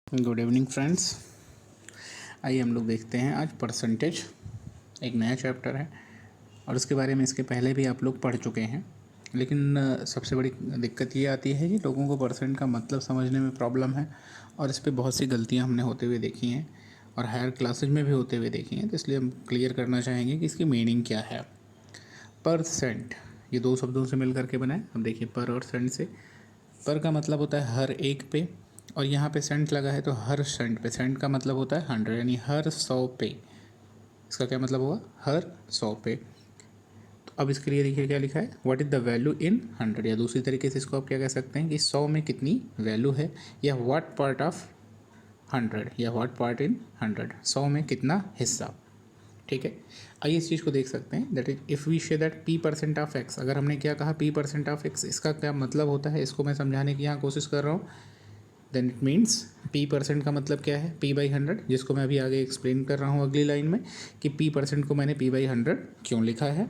Good evening friends. आइए हम लोग देखते हैं आज परसेंटेज, एक नया चैप्टर है और उसके बारे में इसके पहले भी आप लोग पढ़ चुके हैं। लेकिन सबसे बड़ी दिक्कत ये आती है कि लोगों को परसेंट का मतलब समझने में प्रॉब्लम है और इस पे बहुत सी गलतियां हमने होते हुए देखी हैं और हायर क्लासेज में भी होते हुए देखी हैं। तो इसलिए हम क्लियर करना चाहेंगे कि इसकी मीनिंग क्या है। परसेंट ये दो शब्दों से मिल करके बना है। अब देखिए, पर और सेंट से। पर का मतलब होता है हर एक पे, और यहाँ पे सेंट लगा है तो हर सेंट पे। सेंट का मतलब होता है 100, यानी हर 100 पे। इसका क्या मतलब हुआ? हर 100 पे। तो अब इसके लिए देखिए क्या लिखा है, what is the value in 100, या दूसरी तरीके से इसको आप क्या कह सकते हैं कि 100 में कितनी वैल्यू है, या व्हाट पार्ट ऑफ 100, या व्हाट पार्ट इन 100, 100 में कितना हिस्सा। ठीक है, आइए इस चीज़ को देख सकते हैं। That is if we say that p percent of x, अगर हमने क्या कहा p परसेंट ऑफ x, इसका क्या मतलब होता है, इसको मैं समझाने की यहाँ कोशिश कर रहा हूँ। Then it means p percent का मतलब क्या है, p/100, जिसको मैं अभी आगे एक्सप्लेन कर रहा हूँ अगली लाइन में कि p परसेंट को मैंने p/100 क्यों लिखा है।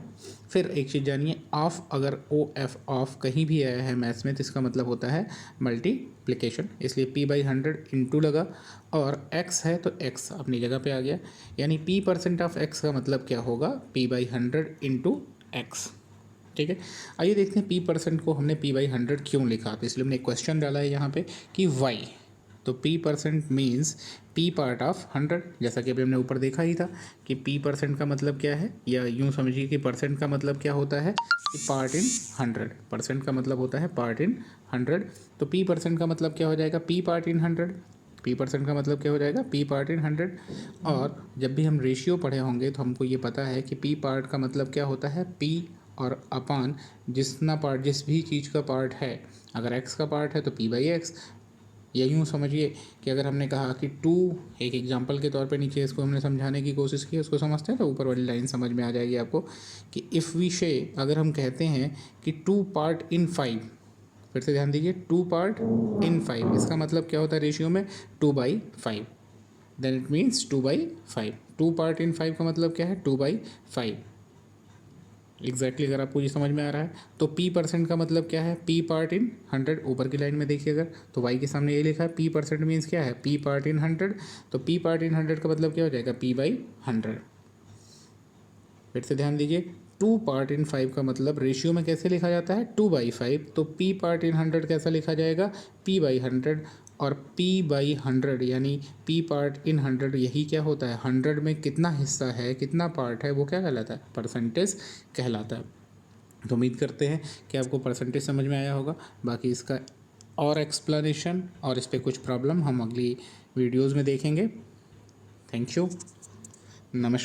फिर एक चीज़ जानिए, ऑफ, अगर OF ऑफ कहीं भी आया है मैथ्स में तो इसका मतलब होता है मल्टीप्लिकेशन, इसलिए p/100 इंटू लगा, और x है तो x अपनी जगह पे आ गया, यानी p परसेंट ऑफ x का मतलब क्या होगा, p/100 इंटू x। ठीक है, आइए देखते हैं p परसेंट को हमने p/100 क्यों लिखा। तो इसलिए हमने एक क्वेश्चन डाला है यहाँ पे कि वाई। तो p percent means p part of 100, जैसा कि अभी हमने ऊपर देखा ही था कि p परसेंट का मतलब क्या है, या यूँ समझिए कि परसेंट का मतलब क्या होता है कि पार्ट इन 100। परसेंट का मतलब होता है पार्ट इन 100। तो p परसेंट का मतलब क्या हो जाएगा, p part in 100। p percent का मतलब क्या हो जाएगा, p पार्ट इन 100। और जब भी हम रेशियो पढ़े होंगे तो हमको ये पता है कि p पार्ट का मतलब क्या होता है, p और अपान जितना पार्ट, जिस भी चीज़ का पार्ट है, अगर x का पार्ट है तो p/x, या यूँ समझिए कि अगर हमने कहा कि 2, एक एग्जांपल के तौर पे नीचे इसको हमने समझाने की कोशिश की, उसको समझते हैं तो ऊपर वाली लाइन समझ में आ जाएगी आपको कि इफ़ वी से, अगर हम कहते हैं कि 2 पार्ट इन 5, फिर से ध्यान दीजिए, 2 पार्ट इन 5, इसका मतलब क्या होता है रेशियो में, 2/5। Then it means 2/5। 2 part in 5 का मतलब क्या है, 2/5 एग्जैक्टली। अगर आपको ये समझ में आ रहा है तो p परसेंट का मतलब क्या है, p पार्ट इन 100। ऊपर की लाइन में देखिए अगर, तो y के सामने ये लिखा है p परसेंट मीन्स क्या है, p पार्ट इन 100। तो p पार्ट इन 100 का मतलब क्या हो जाएगा, p/100। फिर से ध्यान दीजिए, 2 पार्ट इन 5 का मतलब रेशियो में कैसे लिखा जाता है, 2/5। तो p पार्ट इन 100 कैसा लिखा जाएगा, p/100। और p/100 यानी p पार्ट इन 100, यही क्या होता है, 100 में कितना हिस्सा है, कितना पार्ट है, वो क्या कहलाता है, परसेंटेज कहलाता है। तो उम्मीद करते हैं कि आपको परसेंटेज समझ में आया होगा। बाकी इसका और एक्सप्लेनेशन और इस पर कुछ प्रॉब्लम हम अगली वीडियोज़ में देखेंगे। थैंक यू, नमस्कार।